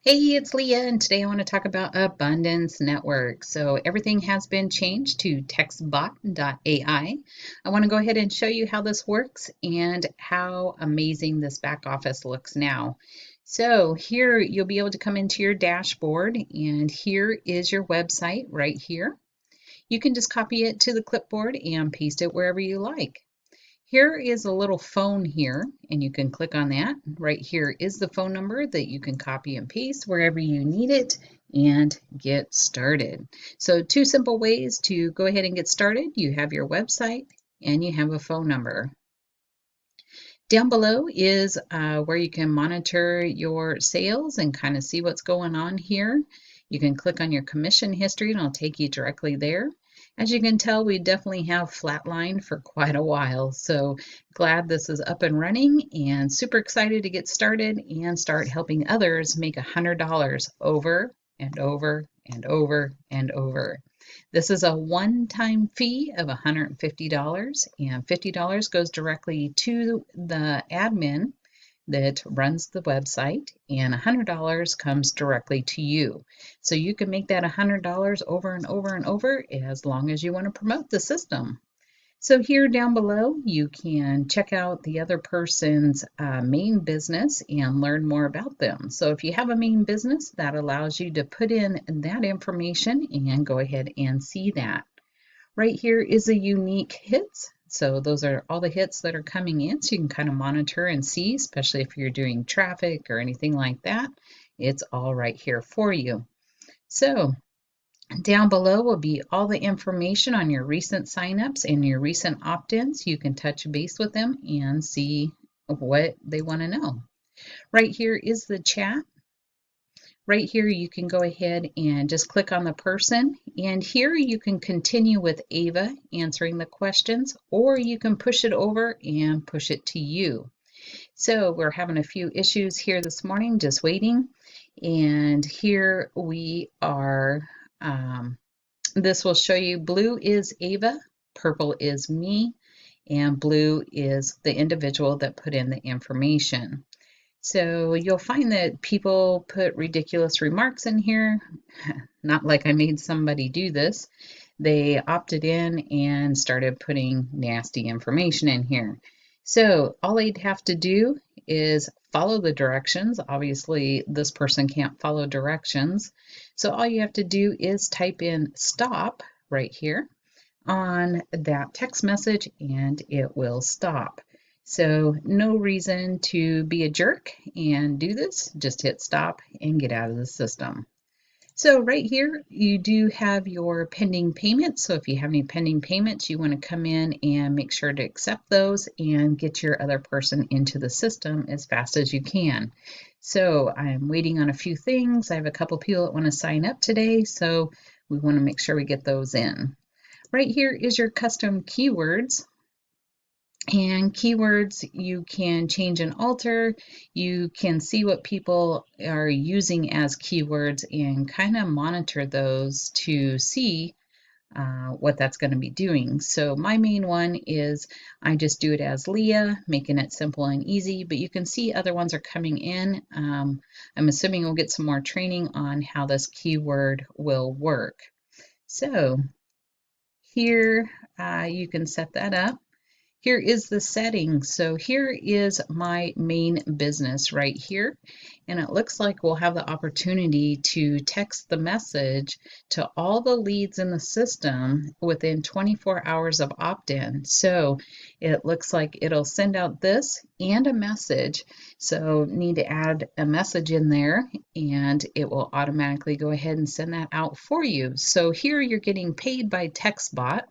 Hey, it's Leah, and today I want to talk about Abundance Network. So everything has been changed to 𝗬𝗏𝗏.ai. I want to go ahead and show you how this works and how amazing this back office looks now. So here you'll be able to come into your dashboard, and here is your website right here. You can just copy it to the clipboard and paste it wherever you like. Here is a little phone here, and you can click on that. Right here is the phone number that you can copy and paste wherever you need it and get started. So two simple ways to go ahead and get started. You have your website and you have a phone number. Down below is where you can monitor your sales and kind of see what's going on here. You can click on your commission history and it'll take you directly there. As you can tell, we definitely have flatlined for quite a while, so glad this is up and running and super excited to get started and start helping others make $100 over and over and over and over. This is a one-time fee of $150, and $50 goes directly to the admin that runs the website, and $100 comes directly to you. So you can make that $100 over and over and over as long as you want to promote the system. So here down below, you can check out the other person's main business and learn more about them. So if you have a main business, that allows you to put in that information and go ahead and see that. Right here is a unique hits. So those are all the hits that are coming in, so you can kind of monitor and see, especially if you're doing traffic or anything like that. It's all right here for you. So down below will be all the information on your recent signups and your recent opt-ins. You can touch base with them and see what they want to know. Right here is the chat. Right here you can go ahead and just click on the person, and here you can continue with Ava answering the questions, or you can push it over and push it to you. So we're having a few issues here this morning, just waiting, and here we are. This will show you blue is Ava, purple is me, and blue is the individual that put in the information. So you'll find that people put ridiculous remarks in here, not like I made somebody do this. They opted in and started putting nasty information in here. So all they'd have to do is follow the directions. Obviously, this person can't follow directions. So all you have to do is type in stop right here on that text message and it will stop. So no reason to be a jerk and do this. Just hit stop and get out of the system. So right here, you do have your pending payments. So if you have any pending payments, you want to come in and make sure to accept those and get your other person into the system as fast as you can. So I'm waiting on a few things. I have a couple people that want to sign up today, so we want to make sure we get those in. Right here is your custom keywords. And keywords you can change and alter. You can see what people are using as keywords and kind of monitor those to see what that's going to be doing. So my main one is I just do it as Leah, making it simple and easy, but you can see other ones are coming in. I'm assuming we'll get some more training on how this keyword will work. So here you can set that up. Here is the settings. So here is my main business right here. And it looks like we'll have the opportunity to text the message to all the leads in the system within 24 hours of opt-in. So it looks like it'll send out this and a message. So need to add a message in there and it will automatically go ahead and send that out for you. So here you're getting paid by Chatbot.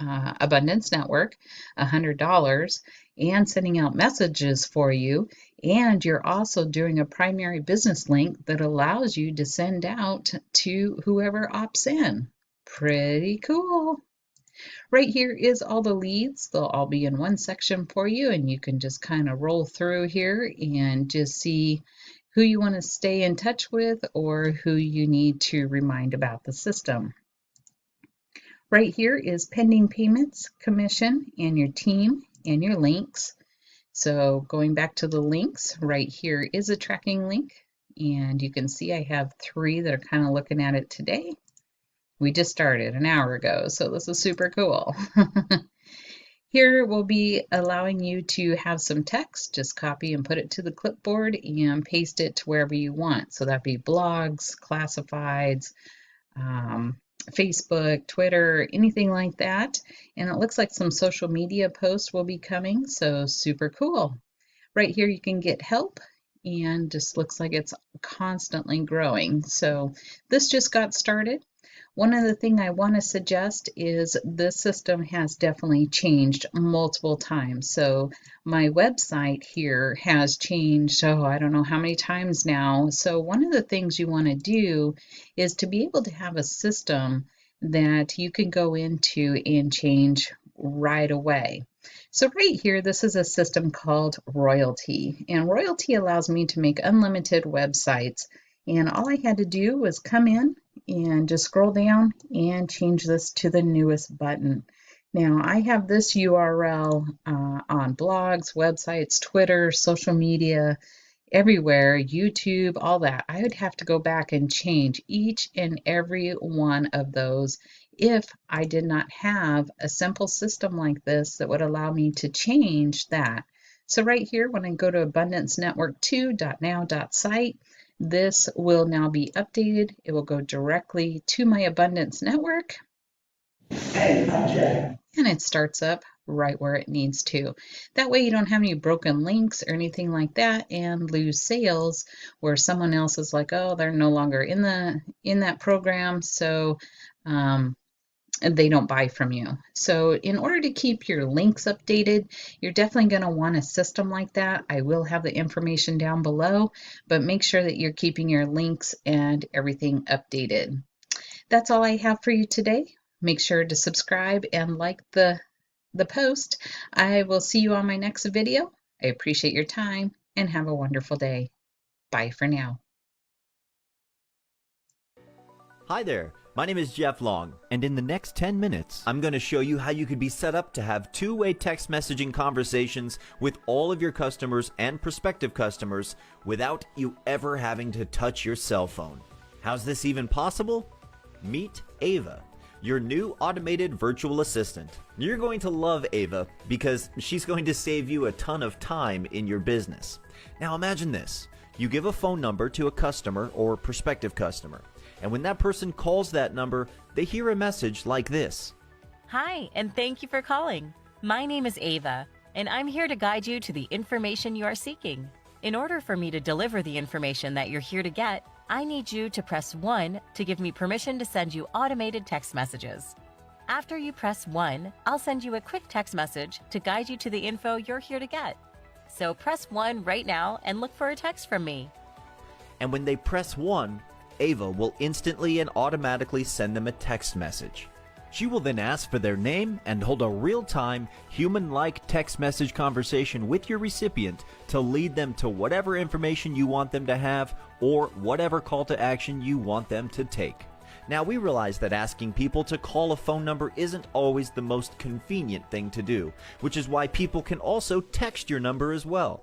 Abundance Network, $100, and sending out messages for you. And you're also doing a primary business link that allows you to send out to whoever opts in. Pretty cool. Right here is all the leads. They'll all be in one section for you, and you can just kind of roll through here and just see who you want to stay in touch with or who you need to remind about the system. Right here is pending payments, commission, and your team and your links. So going back to the links, right here is a tracking link. And you can see I have 3 that are kind of looking at it today. We just started an hour ago, so this is super cool. Here we'll be allowing you to have some text, just copy and put it to the clipboard and paste it to wherever you want. So that'd be blogs, classifieds, Facebook, Twitter, anything like that. And it looks like some social media posts will be coming, so super cool. Right here you can get help, and just looks like it's constantly growing. So this just got started. One other thing I want to suggest is this system has definitely changed multiple times. So my website here has changed, I don't know how many times now. So one of the things you want to do is to be able to have a system that you can go into and change right away. So right here, this is a system called Royalty, and Royalty allows me to make unlimited websites. And all I had to do was come in and just scroll down and change this to the newest button. Now I have this URL on blogs, websites, Twitter, social media, everywhere, YouTube, all that. I would have to go back and change each and every one of those if I did not have a simple system like this that would allow me to change that. So right here, when I go to abundancenetwork2.now.site, this will now be updated. It will go directly to my Abundance Network. Hey, I'm Jay. And it starts up right where it needs to. That way you don't have any broken links or anything like that and lose sales where someone else is like, oh, they're no longer in that program, so they don't buy from you. So in order to keep your links updated, you're definitely going to want a system like that. I will have the information down below, but make sure that you're keeping your links and everything updated. That's all I have for you today. Make sure to subscribe and like the post. I will see you on my next video. I appreciate your time and have a wonderful day. Bye for now. Hi there, my name is Jeff Long, and in the next 10 minutes, I'm going to show you how you could be set up to have two-way text messaging conversations with all of your customers and prospective customers without you ever having to touch your cell phone. How's this even possible? Meet Ava, your new automated virtual assistant. You're going to love Ava because she's going to save you a ton of time in your business. Now imagine this. You give a phone number to a customer or prospective customer, and when that person calls that number, they hear a message like this. Hi, and thank you for calling. My name is Ava, and I'm here to guide you to the information you are seeking. In order for me to deliver the information that you're here to get, I need you to press 1 to give me permission to send you automated text messages. After you press 1, I'll send you a quick text message to guide you to the info you're here to get. So press 1 right now and look for a text from me. And when they press 1, Ava will instantly and automatically send them a text message. She will then ask for their name and hold a real-time, human-like text message conversation with your recipient to lead them to whatever information you want them to have or whatever call to action you want them to take. Now, we realize that asking people to call a phone number isn't always the most convenient thing to do, which is why people can also text your number as well.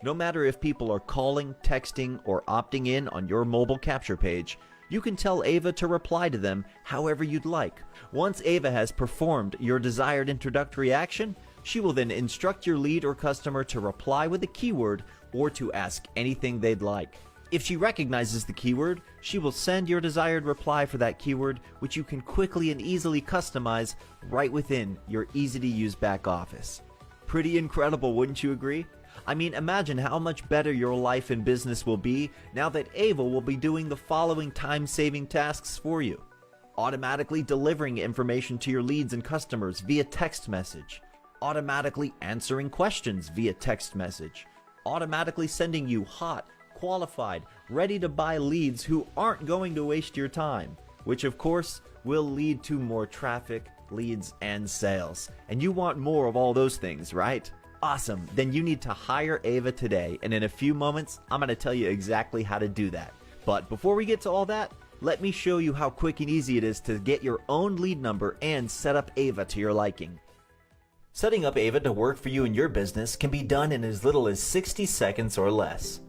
No matter if people are calling, texting, or opting in on your mobile capture page, you can tell Ava to reply to them however you'd like. Once Ava has performed your desired introductory action, she will then instruct your lead or customer to reply with a keyword or to ask anything they'd like. If she recognizes the keyword, she will send your desired reply for that keyword, which you can quickly and easily customize right within your easy-to-use back office. Pretty incredible, wouldn't you agree? I mean, imagine how much better your life and business will be now that Ava will be doing the following time-saving tasks for you. Automatically delivering information to your leads and customers via text message. Automatically answering questions via text message. Automatically sending you hot, qualified, ready-to-buy leads who aren't going to waste your time, which of course will lead to more traffic, leads, and sales. And you want more of all those things, right? Awesome, then you need to hire Ava today, and in a few moments, I'm going to tell you exactly how to do that. But before we get to all that, let me show you how quick and easy it is to get your own lead number and set up Ava to your liking. Setting up Ava to work for you in your business can be done in as little as 60 seconds or less.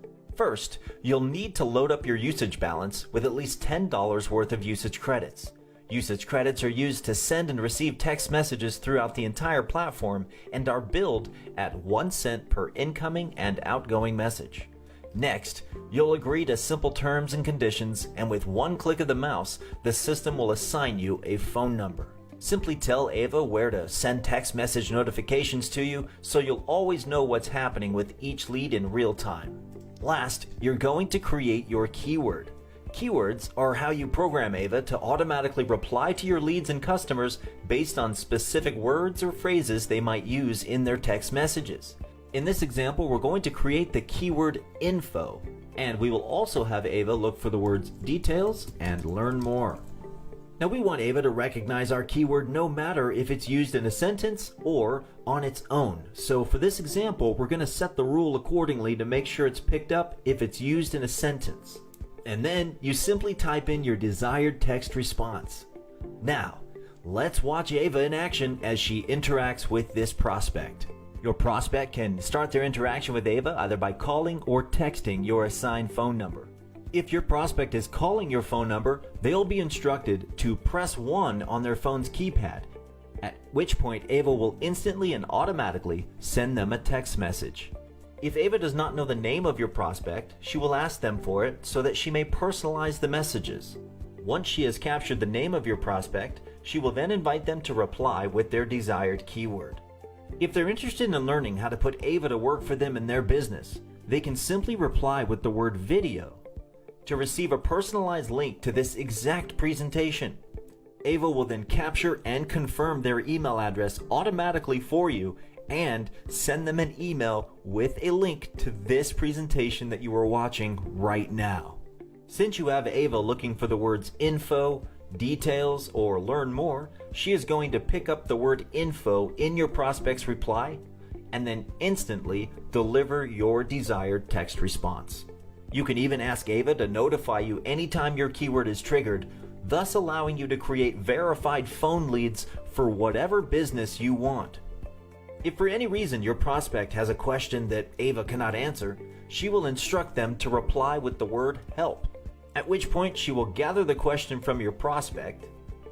First, you'll need to load up your usage balance with at least $10 worth of usage credits. Usage credits are used to send and receive text messages throughout the entire platform and are billed at 1 cent per incoming and outgoing message. Next, you'll agree to simple terms and conditions, and with one click of the mouse, the system will assign you a phone number. Simply tell Ava where to send text message notifications to you so you'll always know what's happening with each lead in real time. Last, you're going to create your keyword. Keywords are how you program Ava to automatically reply to your leads and customers based on specific words or phrases they might use in their text messages. In this example, we're going to create the keyword info, and we will also have Ava look for the words details and learn more. Now we want Ava to recognize our keyword no matter if it's used in a sentence or on its own. So for this example, we're going to set the rule accordingly to make sure it's picked up if it's used in a sentence. And then you simply type in your desired text response. Now, let's watch Ava in action as she interacts with this prospect. Your prospect can start their interaction with Ava either by calling or texting your assigned phone number. If your prospect is calling your phone number, they'll be instructed to press 1 on their phone's keypad, at which point Ava will instantly and automatically send them a text message. If Ava does not know the name of your prospect, she will ask them for it so that she may personalize the messages. Once she has captured the name of your prospect, she will then invite them to reply with their desired keyword. If they're interested in learning how to put Ava to work for them in their business, they can simply reply with the word video to receive a personalized link to this exact presentation. Ava will then capture and confirm their email address automatically for you and send them an email with a link to this presentation that you are watching right now. Since you have Ava looking for the words info, details, or learn more, she is going to pick up the word info in your prospect's reply and then instantly deliver your desired text response. You can even ask Ava to notify you anytime your keyword is triggered, thus allowing you to create verified phone leads for whatever business you want. If for any reason your prospect has a question that Ava cannot answer, she will instruct them to reply with the word help, at which point she will gather the question from your prospect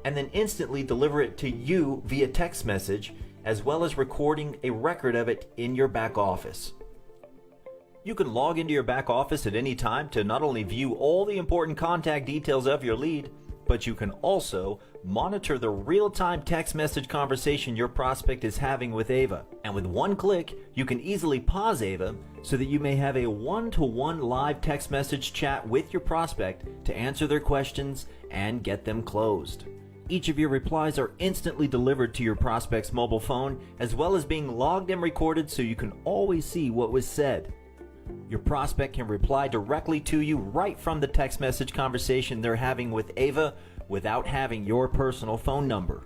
and then instantly deliver it to you via text message, as well as recording a record of it in your back office. You can log into your back office at any time to not only view all the important contact details of your lead, but you can also monitor the real-time text message conversation your prospect is having with Ava. And with one click, you can easily pause Ava so that you may have a one-to-one live text message chat with your prospect to answer their questions and get them closed. Each of your replies are instantly delivered to your prospect's mobile phone, as well as being logged and recorded so you can always see what was said. Your prospect can reply directly to you right from the text message conversation they're having with Ava without having your personal phone number.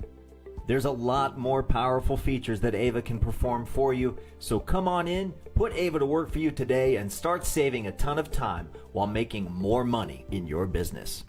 There's a lot more powerful features that Ava can perform for you, so come on in, put Ava to work for you today, and start saving a ton of time while making more money in your business.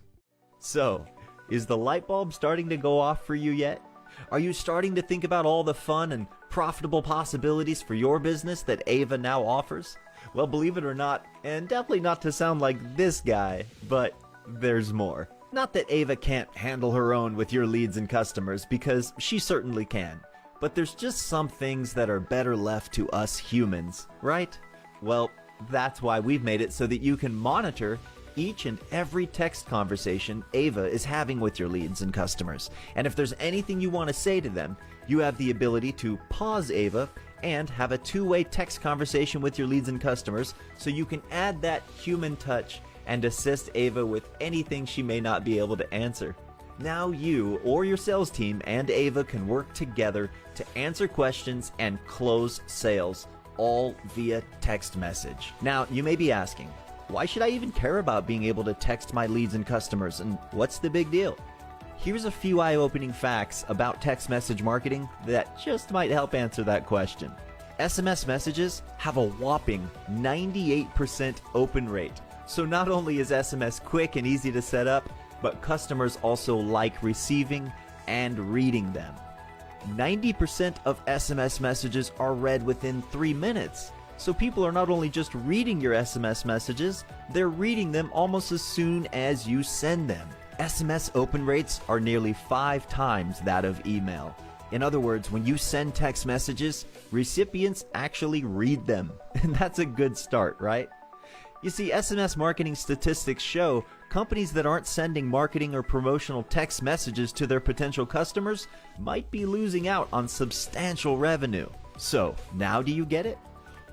So, is the light bulb starting to go off for you yet? Are you starting to think about all the fun and profitable possibilities for your business that Ava now offers? Well, believe it or not, and definitely not to sound like this guy, but there's more. Not that Ava can't handle her own with your leads and customers, because she certainly can. But there's just some things that are better left to us humans, right? Well, that's why we've made it so that you can monitor each and every text conversation Ava is having with your leads and customers. And if there's anything you want to say to them, you have the ability to pause Ava and have a two-way text conversation with your leads and customers so you can add that human touch and assist Ava with anything she may not be able to answer. Now you or your sales team and Ava can work together to answer questions and close sales, all via text message. Now, you may be asking, why should I even care about being able to text my leads and customers, and what's the big deal? Here's a few eye-opening facts about text message marketing that just might help answer that question. SMS messages have a whopping 98% open rate. So not only is SMS quick and easy to set up, but customers also like receiving and reading them. 90% of SMS messages are read within 3 minutes. So people are not only just reading your SMS messages, they're reading them almost as soon as you send them. SMS open rates are nearly 5 times that of email. In other words, when you send text messages, recipients actually read them. And that's a good start, right? You see, SMS marketing statistics show companies that aren't sending marketing or promotional text messages to their potential customers might be losing out on substantial revenue. So, now do you get it?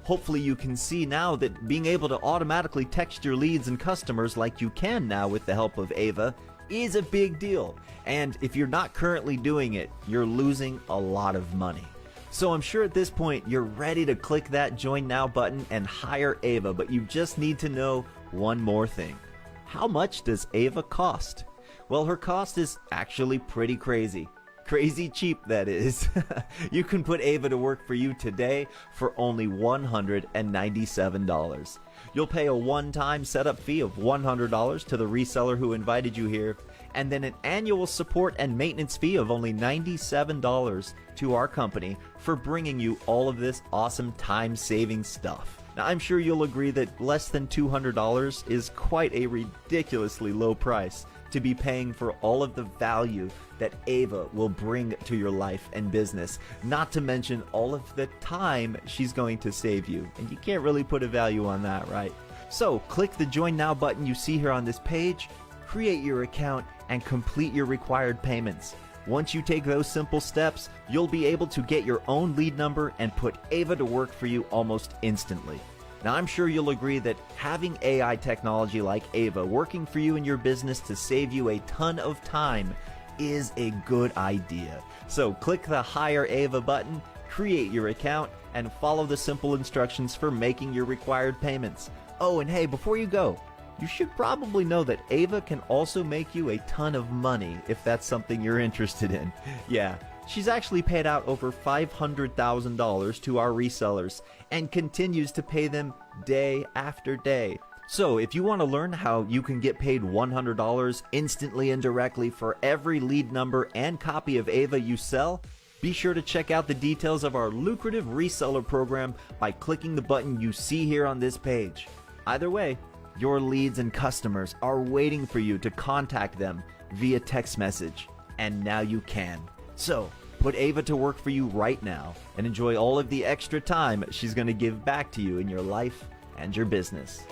Hopefully you can see now that being able to automatically text your leads and customers like you can now with the help of Ava is a big deal. And if you're not currently doing it, you're losing a lot of money. So I'm sure at this point you're ready to click that Join Now button and hire Ava, but you just need to know one more thing. How much does Ava cost? Well, her cost is actually pretty crazy. Crazy cheap, that is. You can put Ava to work for you today for only $197. You'll pay a one-time setup fee of $100 to the reseller who invited you here, and then an annual support and maintenance fee of only $97 to our company for bringing you all of this awesome time-saving stuff. Now, I'm sure you'll agree that less than $200 is quite a ridiculously low price to be paying for all of the value that Ava will bring to your life and business, not to mention all of the time she's going to save you. And you can't really put a value on that, right? So click the Join Now button you see here on this page, create your account, and complete your required payments. Once you take those simple steps, you'll be able to get your own lead number and put Ava to work for you almost instantly. Now, I'm sure you'll agree that having AI technology like Ava working for you in your business to save you a ton of time is a good idea. So click the Hire Ava button, create your account, and follow the simple instructions for making your required payments. Oh, and hey, before you go, you should probably know that Ava can also make you a ton of money if that's something you're interested in. Yeah, she's actually paid out over $500,000 to our resellers and continues to pay them day after day. So if you want to learn how you can get paid $100 instantly and directly for every lead number and copy of Ava you sell, be sure to check out the details of our lucrative reseller program by clicking the button you see here on this page. Either way, your leads and customers are waiting for you to contact them via text message, and now you can. So put Ava to work for you right now and enjoy all of the extra time she's going to give back to you in your life and your business.